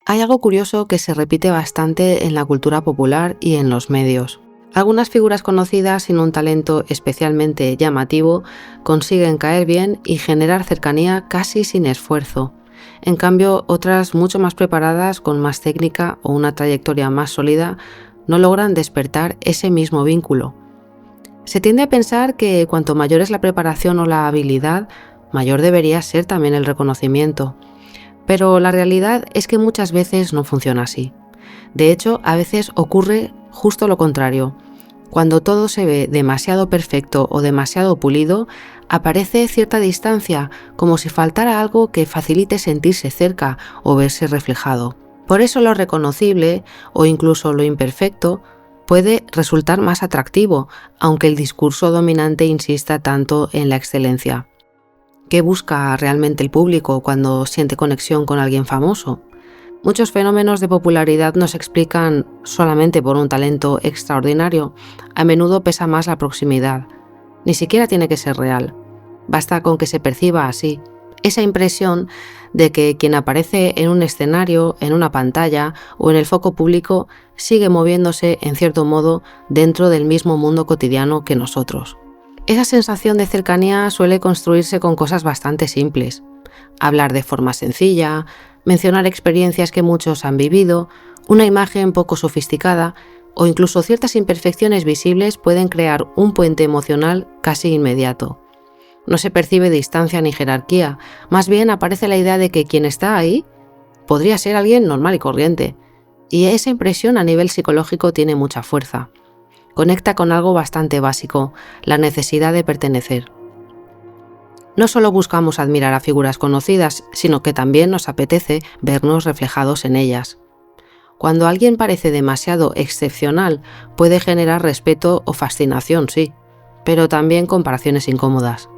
Hay algo curioso que se repite bastante en la cultura popular y en los medios. Algunas figuras conocidas sin un talento especialmente llamativo consiguen caer bien y generar cercanía casi sin esfuerzo. En cambio, otras mucho más preparadas, con más técnica o una trayectoria más sólida, no logran despertar ese mismo vínculo. Se tiende a pensar que cuanto mayor es la preparación o la habilidad, mayor debería ser también el reconocimiento. Pero la realidad es que muchas veces no funciona así. De hecho, a veces ocurre justo lo contrario. Cuando todo se ve demasiado perfecto o demasiado pulido, aparece cierta distancia, como si faltara algo que facilite sentirse cerca o verse reflejado. Por eso lo reconocible, o incluso lo imperfecto, puede resultar más atractivo, aunque el discurso dominante insista tanto en la excelencia. ¿Qué busca realmente el público cuando siente conexión con alguien famoso? Muchos fenómenos de popularidad no se explican solamente por un talento extraordinario. A menudo pesa más la proximidad. Ni siquiera tiene que ser real. Basta con que se perciba así. Esa impresión de que quien aparece en un escenario, en una pantalla o en el foco público sigue moviéndose en cierto modo dentro del mismo mundo cotidiano que nosotros. Esa sensación de cercanía suele construirse con cosas bastante simples. Hablar de forma sencilla, mencionar experiencias que muchos han vivido, una imagen poco sofisticada o incluso ciertas imperfecciones visibles pueden crear un puente emocional casi inmediato. No se percibe distancia ni jerarquía, más bien aparece la idea de que quien está ahí podría ser alguien normal y corriente, y esa impresión a nivel psicológico tiene mucha fuerza. Conecta con algo bastante básico, la necesidad de pertenecer. No solo buscamos admirar a figuras conocidas, sino que también nos apetece vernos reflejados en ellas. Cuando alguien parece demasiado excepcional, puede generar respeto o fascinación, sí, pero también comparaciones incómodas.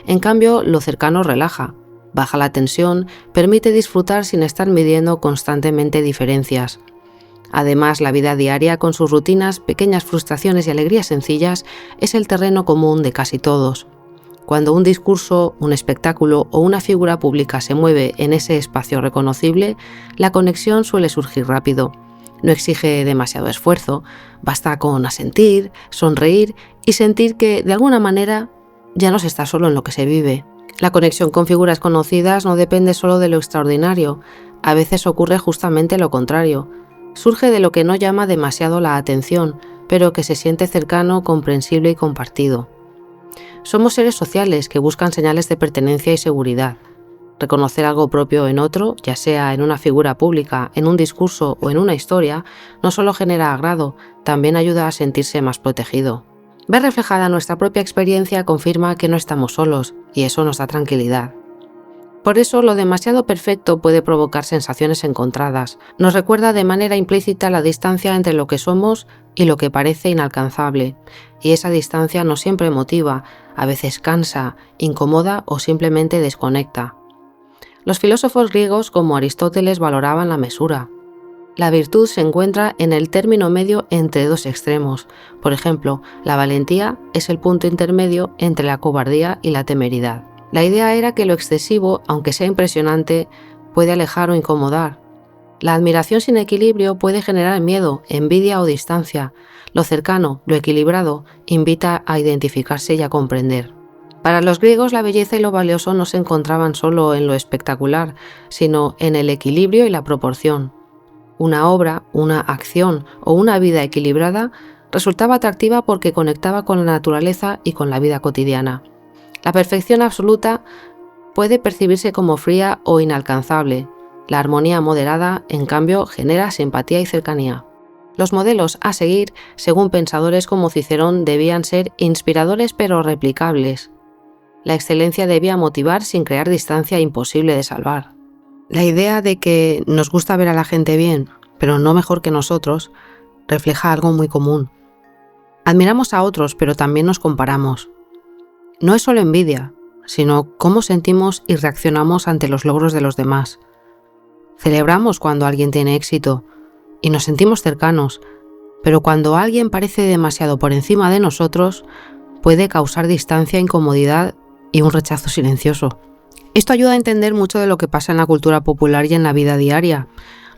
En cambio, lo cercano relaja, baja la tensión, permite disfrutar sin estar midiendo constantemente diferencias. Además, la vida diaria, con sus rutinas, pequeñas frustraciones y alegrías sencillas, es el terreno común de casi todos. Cuando un discurso, un espectáculo o una figura pública se mueve en ese espacio reconocible, la conexión suele surgir rápido. No exige demasiado esfuerzo, basta con asentir, sonreír y sentir que, de alguna manera, ya no se está solo en lo que se vive. La conexión con figuras conocidas no depende solo de lo extraordinario, a veces ocurre justamente lo contrario. Surge de lo que no llama demasiado la atención, pero que se siente cercano, comprensible y compartido. Somos seres sociales que buscan señales de pertenencia y seguridad. Reconocer algo propio en otro, ya sea en una figura pública, en un discurso o en una historia, no solo genera agrado, también ayuda a sentirse más protegido. Ver reflejada nuestra propia experiencia confirma que no estamos solos, y eso nos da tranquilidad. Por eso, lo demasiado perfecto puede provocar sensaciones encontradas. Nos recuerda de manera implícita la distancia entre lo que somos y lo que parece inalcanzable, y esa distancia no siempre motiva, a veces cansa, incomoda o simplemente desconecta. Los filósofos griegos como Aristóteles valoraban la mesura. La virtud se encuentra en el término medio entre dos extremos. Por ejemplo, la valentía es el punto intermedio entre la cobardía y la temeridad. La idea era que lo excesivo, aunque sea impresionante, puede alejar o incomodar. La admiración sin equilibrio puede generar miedo, envidia o distancia. Lo cercano, lo equilibrado, invita a identificarse y a comprender. Para los griegos, la belleza y lo valioso no se encontraban solo en lo espectacular, sino en el equilibrio y la proporción. Una obra, una acción o una vida equilibrada resultaba atractiva porque conectaba con la naturaleza y con la vida cotidiana. La perfección absoluta puede percibirse como fría o inalcanzable. La armonía moderada, en cambio, genera simpatía y cercanía. Los modelos a seguir, según pensadores como Cicerón, debían ser inspiradores pero replicables. La excelencia debía motivar sin crear distancia imposible de salvar. La idea de que nos gusta ver a la gente bien, pero no mejor que nosotros, refleja algo muy común. Admiramos a otros, pero también nos comparamos. No es solo envidia, sino cómo sentimos y reaccionamos ante los logros de los demás. Celebramos cuando alguien tiene éxito y nos sentimos cercanos, pero cuando alguien parece demasiado por encima de nosotros, puede causar distancia, incomodidad y un rechazo silencioso. Esto ayuda a entender mucho de lo que pasa en la cultura popular y en la vida diaria.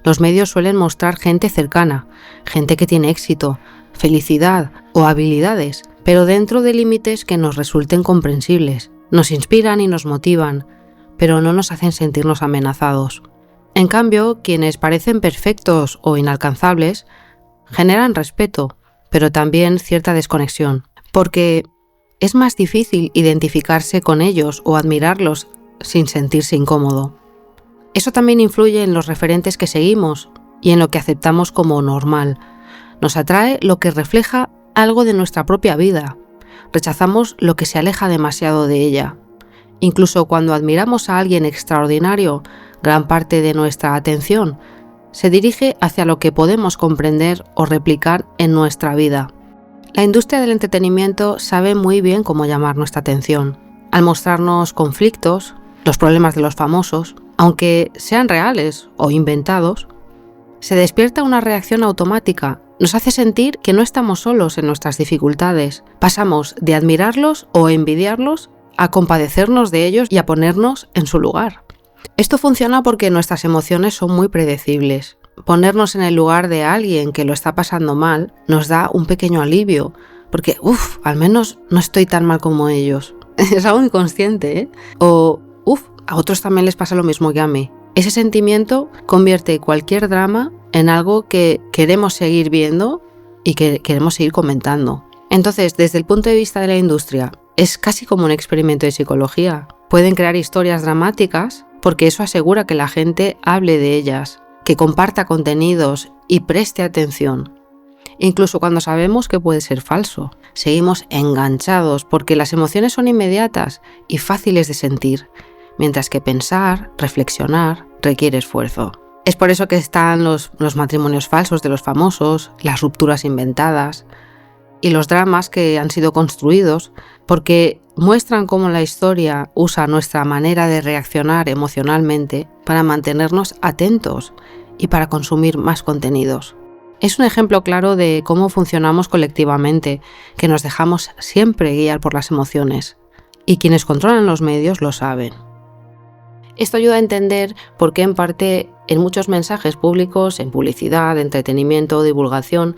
Los medios suelen mostrar gente cercana, gente que tiene éxito, felicidad o habilidades, pero dentro de límites que nos resulten comprensibles. Nos inspiran y nos motivan, pero no nos hacen sentirnos amenazados. En cambio, quienes parecen perfectos o inalcanzables generan respeto, pero también cierta desconexión, porque es más difícil identificarse con ellos o admirarlos sin sentirse incómodo. Eso también influye en los referentes que seguimos y en lo que aceptamos como normal. Nos atrae lo que refleja algo de nuestra propia vida. Rechazamos lo que se aleja demasiado de ella. Incluso cuando admiramos a alguien extraordinario, gran parte de nuestra atención se dirige hacia lo que podemos comprender o replicar en nuestra vida. La industria del entretenimiento sabe muy bien cómo llamar nuestra atención. Al mostrarnos conflictos, los problemas de los famosos, aunque sean reales o inventados, se despierta una reacción automática. Nos hace sentir que no estamos solos en nuestras dificultades. Pasamos de admirarlos o envidiarlos a compadecernos de ellos y a ponernos en su lugar. Esto funciona porque nuestras emociones son muy predecibles. Ponernos en el lugar de alguien que lo está pasando mal nos da un pequeño alivio, porque al menos no estoy tan mal como ellos. Es algo inconsciente, ¿eh? O a otros también les pasa lo mismo que a mí. Ese sentimiento convierte cualquier drama en algo que queremos seguir viendo y que queremos seguir comentando. Entonces, desde el punto de vista de la industria, es casi como un experimento de psicología. Pueden crear historias dramáticas porque eso asegura que la gente hable de ellas, que comparta contenidos y preste atención. Incluso cuando sabemos que puede ser falso, seguimos enganchados porque las emociones son inmediatas y fáciles de sentir, mientras que pensar, reflexionar, requiere esfuerzo. Es por eso que están los matrimonios falsos de los famosos, las rupturas inventadas y los dramas que han sido construidos, porque muestran cómo la historia usa nuestra manera de reaccionar emocionalmente para mantenernos atentos y para consumir más contenidos. Es un ejemplo claro de cómo funcionamos colectivamente, que nos dejamos siempre guiar por las emociones, y quienes controlan los medios lo saben. Esto ayuda a entender por qué en parte en muchos mensajes públicos, en publicidad, entretenimiento o divulgación,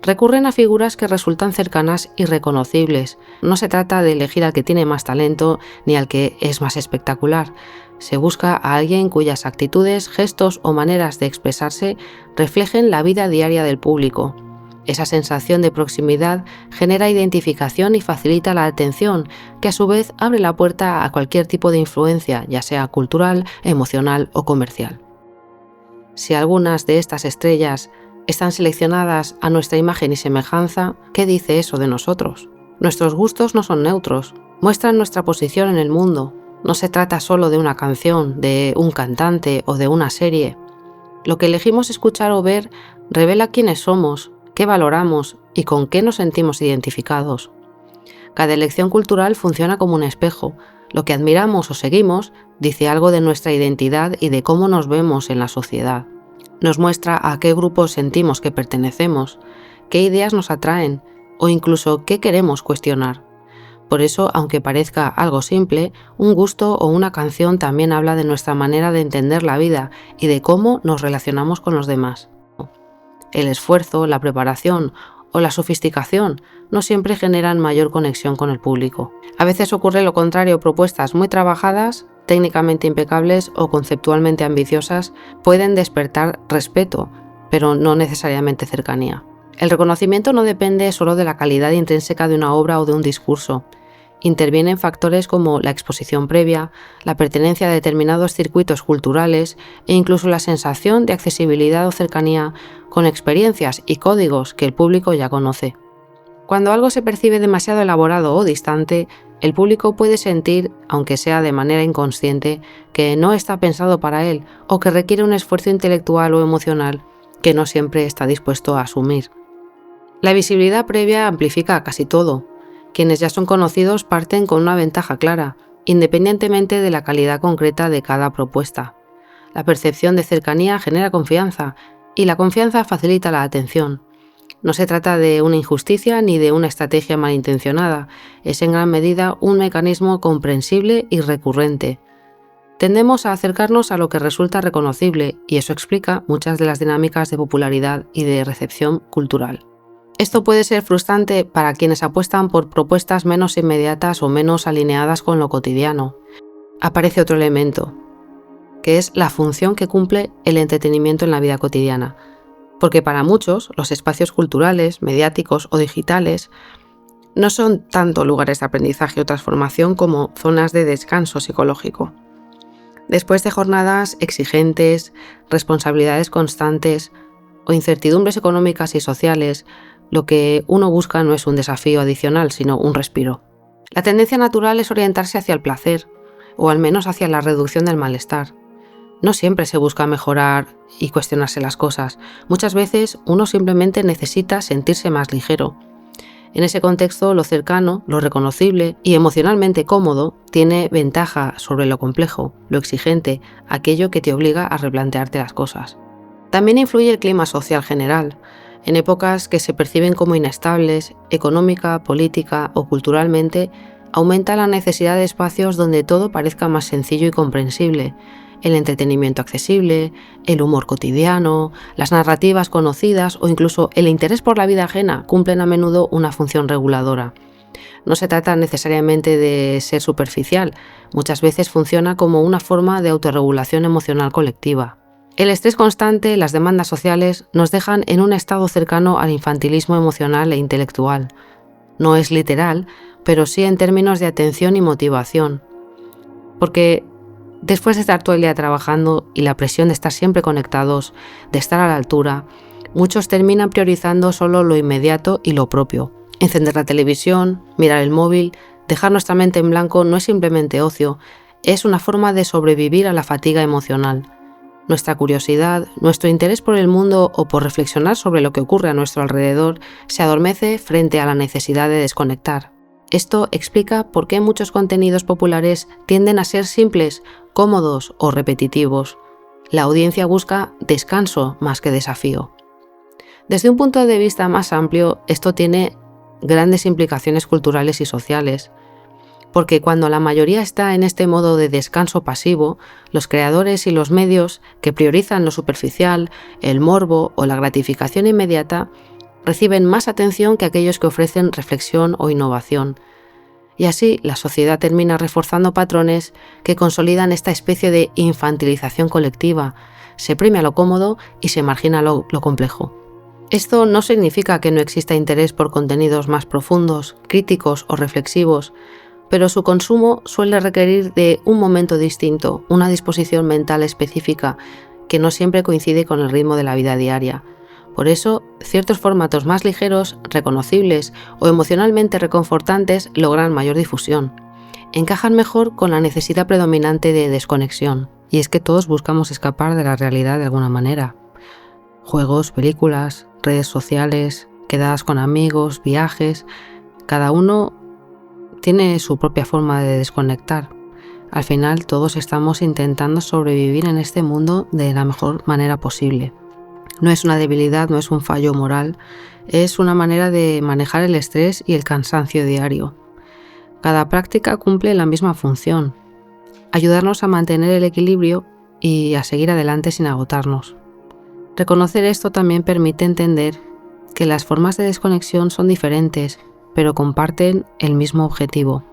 recurren a figuras que resultan cercanas y reconocibles. No se trata de elegir al que tiene más talento ni al que es más espectacular. Se busca a alguien cuyas actitudes, gestos o maneras de expresarse reflejen la vida diaria del público. Esa sensación de proximidad genera identificación y facilita la atención, que a su vez abre la puerta a cualquier tipo de influencia, ya sea cultural, emocional o comercial. Si algunas de estas estrellas están seleccionadas a nuestra imagen y semejanza, ¿qué dice eso de nosotros? Nuestros gustos no son neutros, muestran nuestra posición en el mundo. No se trata solo de una canción, de un cantante o de una serie. Lo que elegimos escuchar o ver revela quiénes somos, qué valoramos y con qué nos sentimos identificados. Cada elección cultural funciona como un espejo. Lo que admiramos o seguimos dice algo de nuestra identidad y de cómo nos vemos en la sociedad. Nos muestra a qué grupo sentimos que pertenecemos, qué ideas nos atraen o incluso qué queremos cuestionar. Por eso, aunque parezca algo simple, un gusto o una canción también habla de nuestra manera de entender la vida y de cómo nos relacionamos con los demás. El esfuerzo, la preparación o la sofisticación no siempre generan mayor conexión con el público. A veces ocurre lo contrario, propuestas muy trabajadas, técnicamente impecables o conceptualmente ambiciosas pueden despertar respeto, pero no necesariamente cercanía. El reconocimiento no depende solo de la calidad intrínseca de una obra o de un discurso. Intervienen factores como la exposición previa, la pertenencia a determinados circuitos culturales e incluso la sensación de accesibilidad o cercanía con experiencias y códigos que el público ya conoce. Cuando algo se percibe demasiado elaborado o distante, el público puede sentir, aunque sea de manera inconsciente, que no está pensado para él o que requiere un esfuerzo intelectual o emocional que no siempre está dispuesto a asumir. La visibilidad previa amplifica casi todo. Quienes ya son conocidos parten con una ventaja clara, independientemente de la calidad concreta de cada propuesta. La percepción de cercanía genera confianza, y la confianza facilita la atención. No se trata de una injusticia ni de una estrategia malintencionada, es en gran medida un mecanismo comprensible y recurrente. Tendemos a acercarnos a lo que resulta reconocible y eso explica muchas de las dinámicas de popularidad y de recepción cultural. Esto puede ser frustrante para quienes apuestan por propuestas menos inmediatas o menos alineadas con lo cotidiano. Aparece otro elemento, que es la función que cumple el entretenimiento en la vida cotidiana, porque para muchos los espacios culturales, mediáticos o digitales no son tanto lugares de aprendizaje o transformación como zonas de descanso psicológico. Después de jornadas exigentes, responsabilidades constantes o incertidumbres económicas y sociales, lo que uno busca no es un desafío adicional, sino un respiro. La tendencia natural es orientarse hacia el placer, o al menos hacia la reducción del malestar. No siempre se busca mejorar y cuestionarse las cosas. Muchas veces uno simplemente necesita sentirse más ligero. En ese contexto, lo cercano, lo reconocible y emocionalmente cómodo tiene ventaja sobre lo complejo, lo exigente, aquello que te obliga a replantearte las cosas. También influye el clima social general. En épocas que se perciben como inestables, económica, política o culturalmente, aumenta la necesidad de espacios donde todo parezca más sencillo y comprensible. El entretenimiento accesible, el humor cotidiano, las narrativas conocidas o incluso el interés por la vida ajena cumplen a menudo una función reguladora. No se trata necesariamente de ser superficial, muchas veces funciona como una forma de autorregulación emocional colectiva. El estrés constante, las demandas sociales, nos dejan en un estado cercano al infantilismo emocional e intelectual. No es literal, pero sí en términos de atención y motivación. Porque después de estar todo el día trabajando y la presión de estar siempre conectados, de estar a la altura, muchos terminan priorizando solo lo inmediato y lo propio. Encender la televisión, mirar el móvil, dejar nuestra mente en blanco no es simplemente ocio, es una forma de sobrevivir a la fatiga emocional. Nuestra curiosidad, nuestro interés por el mundo o por reflexionar sobre lo que ocurre a nuestro alrededor se adormece frente a la necesidad de desconectar. Esto explica por qué muchos contenidos populares tienden a ser simples, cómodos o repetitivos. La audiencia busca descanso más que desafío. Desde un punto de vista más amplio, esto tiene grandes implicaciones culturales y sociales, porque cuando la mayoría está en este modo de descanso pasivo, los creadores y los medios que priorizan lo superficial, el morbo o la gratificación inmediata, reciben más atención que aquellos que ofrecen reflexión o innovación. Y así la sociedad termina reforzando patrones que consolidan esta especie de infantilización colectiva. Se premia lo cómodo y se margina lo complejo. Esto no significa que no exista interés por contenidos más profundos, críticos o reflexivos, pero su consumo suele requerir de un momento distinto, una disposición mental específica que no siempre coincide con el ritmo de la vida diaria. Por eso, ciertos formatos más ligeros, reconocibles o emocionalmente reconfortantes logran mayor difusión. Encajan mejor con la necesidad predominante de desconexión. Y es que todos buscamos escapar de la realidad de alguna manera. Juegos, películas, redes sociales, quedadas con amigos, viajes, cada uno tiene su propia forma de desconectar. Al final todos estamos intentando sobrevivir en este mundo de la mejor manera posible. No es una debilidad, no es un fallo moral, es una manera de manejar el estrés y el cansancio diario. Cada práctica cumple la misma función, ayudarnos a mantener el equilibrio y a seguir adelante sin agotarnos. Reconocer esto también permite entender que las formas de desconexión son diferentes, pero comparten el mismo objetivo.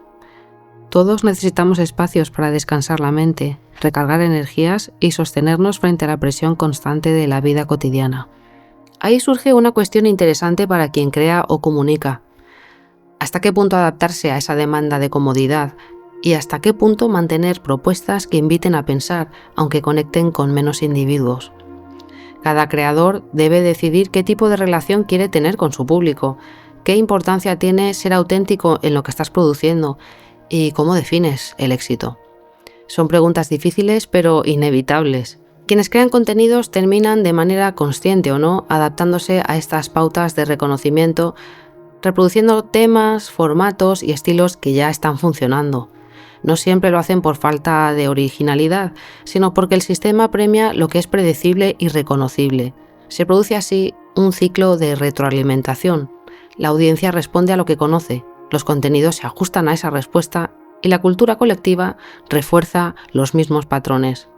Todos necesitamos espacios para descansar la mente, recargar energías y sostenernos frente a la presión constante de la vida cotidiana. Ahí surge una cuestión interesante para quien crea o comunica. ¿Hasta qué punto adaptarse a esa demanda de comodidad? ¿Y hasta qué punto mantener propuestas que inviten a pensar, aunque conecten con menos individuos? Cada creador debe decidir qué tipo de relación quiere tener con su público, qué importancia tiene ser auténtico en lo que estás produciendo y cómo defines el éxito. Son preguntas difíciles pero inevitables. Quienes crean contenidos terminan de manera consciente o no adaptándose a estas pautas de reconocimiento, reproduciendo temas, formatos y estilos que ya están funcionando. No siempre lo hacen por falta de originalidad, sino porque el sistema premia lo que es predecible y reconocible. Se produce así un ciclo de retroalimentación. La audiencia responde a lo que conoce, los contenidos se ajustan a esa respuesta y la cultura colectiva refuerza los mismos patrones.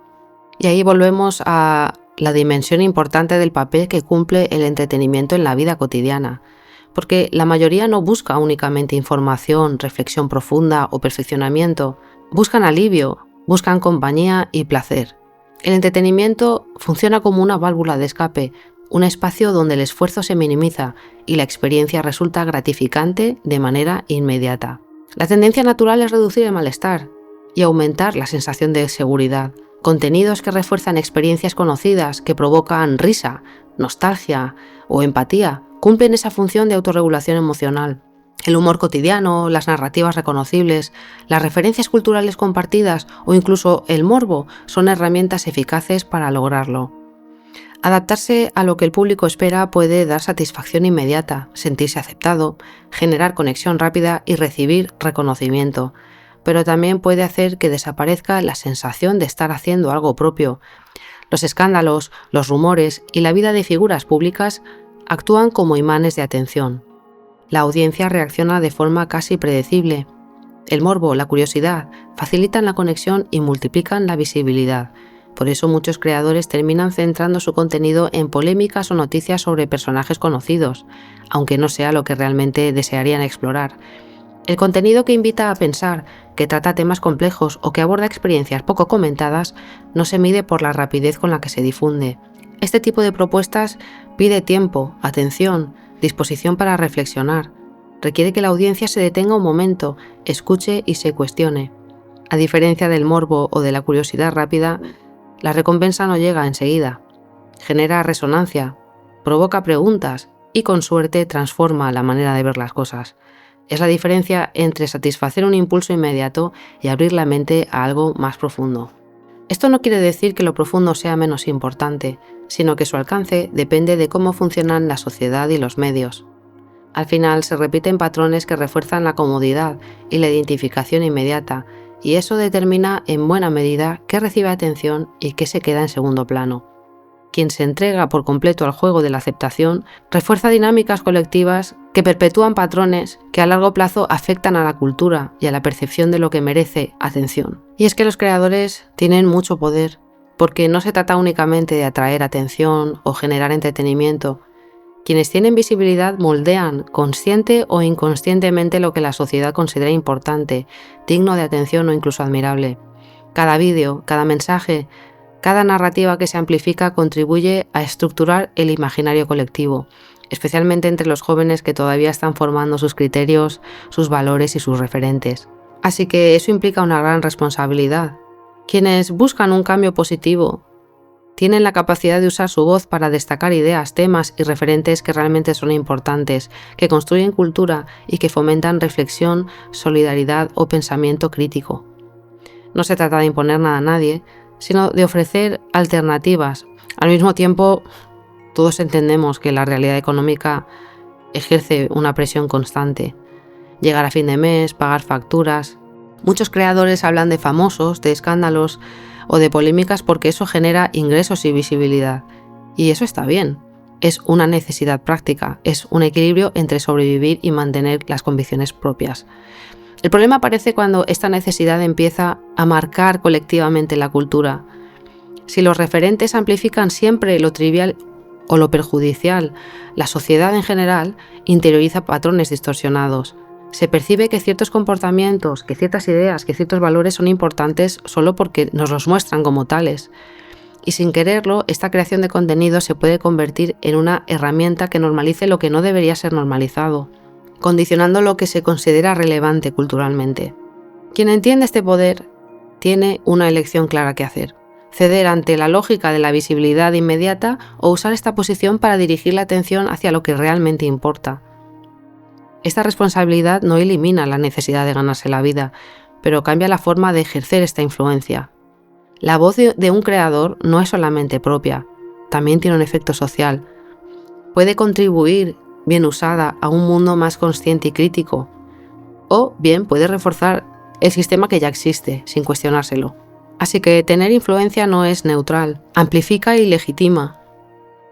Y ahí volvemos a la dimensión importante del papel que cumple el entretenimiento en la vida cotidiana, porque la mayoría no busca únicamente información, reflexión profunda o perfeccionamiento, buscan alivio, buscan compañía y placer. El entretenimiento funciona como una válvula de escape, un espacio donde el esfuerzo se minimiza y la experiencia resulta gratificante de manera inmediata. La tendencia natural es reducir el malestar y aumentar la sensación de seguridad. Contenidos que refuerzan experiencias conocidas, que provocan risa, nostalgia o empatía, cumplen esa función de autorregulación emocional. El humor cotidiano, las narrativas reconocibles, las referencias culturales compartidas o incluso el morbo son herramientas eficaces para lograrlo. Adaptarse a lo que el público espera puede dar satisfacción inmediata, sentirse aceptado, generar conexión rápida y recibir reconocimiento, pero también puede hacer que desaparezca la sensación de estar haciendo algo propio. Los escándalos, los rumores y la vida de figuras públicas actúan como imanes de atención. La audiencia reacciona de forma casi predecible. El morbo, la curiosidad, facilitan la conexión y multiplican la visibilidad. Por eso muchos creadores terminan centrando su contenido en polémicas o noticias sobre personajes conocidos, aunque no sea lo que realmente desearían explorar. El contenido que invita a pensar, que trata temas complejos o que aborda experiencias poco comentadas, no se mide por la rapidez con la que se difunde. Este tipo de propuestas pide tiempo, atención, disposición para reflexionar. Requiere que la audiencia se detenga un momento, escuche y se cuestione. A diferencia del morbo o de la curiosidad rápida, la recompensa no llega enseguida. Genera resonancia, provoca preguntas y con suerte transforma la manera de ver las cosas. Es la diferencia entre satisfacer un impulso inmediato y abrir la mente a algo más profundo. Esto no quiere decir que lo profundo sea menos importante, sino que su alcance depende de cómo funcionan la sociedad y los medios. Al final se repiten patrones que refuerzan la comodidad y la identificación inmediata, y eso determina en buena medida qué recibe atención y qué se queda en segundo plano. Quien se entrega por completo al juego de la aceptación refuerza dinámicas colectivas que perpetúan patrones que a largo plazo afectan a la cultura y a la percepción de lo que merece atención. Y es que los creadores tienen mucho poder, porque no se trata únicamente de atraer atención o generar entretenimiento. Quienes tienen visibilidad moldean consciente o inconscientemente lo que la sociedad considera importante, digno de atención o incluso admirable. Cada vídeo, cada mensaje, cada narrativa que se amplifica contribuye a estructurar el imaginario colectivo, especialmente entre los jóvenes que todavía están formando sus criterios, sus valores y sus referentes. Así que eso implica una gran responsabilidad. Quienes buscan un cambio positivo tienen la capacidad de usar su voz para destacar ideas, temas y referentes que realmente son importantes, que construyen cultura y que fomentan reflexión, solidaridad o pensamiento crítico. No se trata de imponer nada a nadie, sino de ofrecer alternativas. Al mismo tiempo, todos entendemos que la realidad económica ejerce una presión constante. Llegar a fin de mes, pagar facturas. Muchos creadores hablan de famosos, de escándalos o de polémicas porque eso genera ingresos y visibilidad. Y eso está bien. Es una necesidad práctica, es un equilibrio entre sobrevivir y mantener las convicciones propias. El problema aparece cuando esta necesidad empieza a marcar colectivamente la cultura. Si los referentes amplifican siempre lo trivial o lo perjudicial, la sociedad en general interioriza patrones distorsionados. Se percibe que ciertos comportamientos, que ciertas ideas, que ciertos valores son importantes solo porque nos los muestran como tales. Y sin quererlo, esta creación de contenido se puede convertir en una herramienta que normalice lo que no debería ser normalizado, condicionando lo que se considera relevante culturalmente. Quien entiende este poder tiene una elección clara que hacer: ceder ante la lógica de la visibilidad inmediata o usar esta posición para dirigir la atención hacia lo que realmente importa. Esta responsabilidad no elimina la necesidad de ganarse la vida, pero cambia la forma de ejercer esta influencia. La voz de un creador no es solamente propia, también tiene un efecto social. Puede contribuir, bien usada, a un mundo más consciente y crítico, o bien puede reforzar el sistema que ya existe, sin cuestionárselo. Así que tener influencia no es neutral, amplifica y legitima.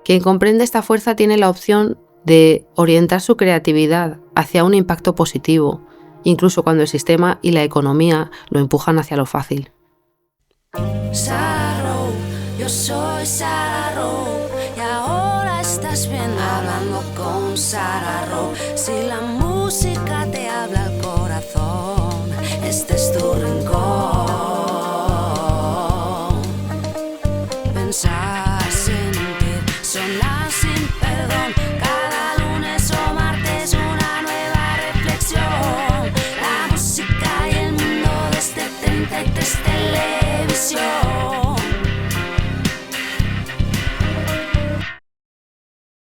Quien comprende esta fuerza tiene la opción de orientar su creatividad hacia un impacto positivo, incluso cuando el sistema y la economía lo empujan hacia lo fácil. Sarah, yo soy Sarah y ahora estás bien hablando con Sarah. Si la música te habla al corazón.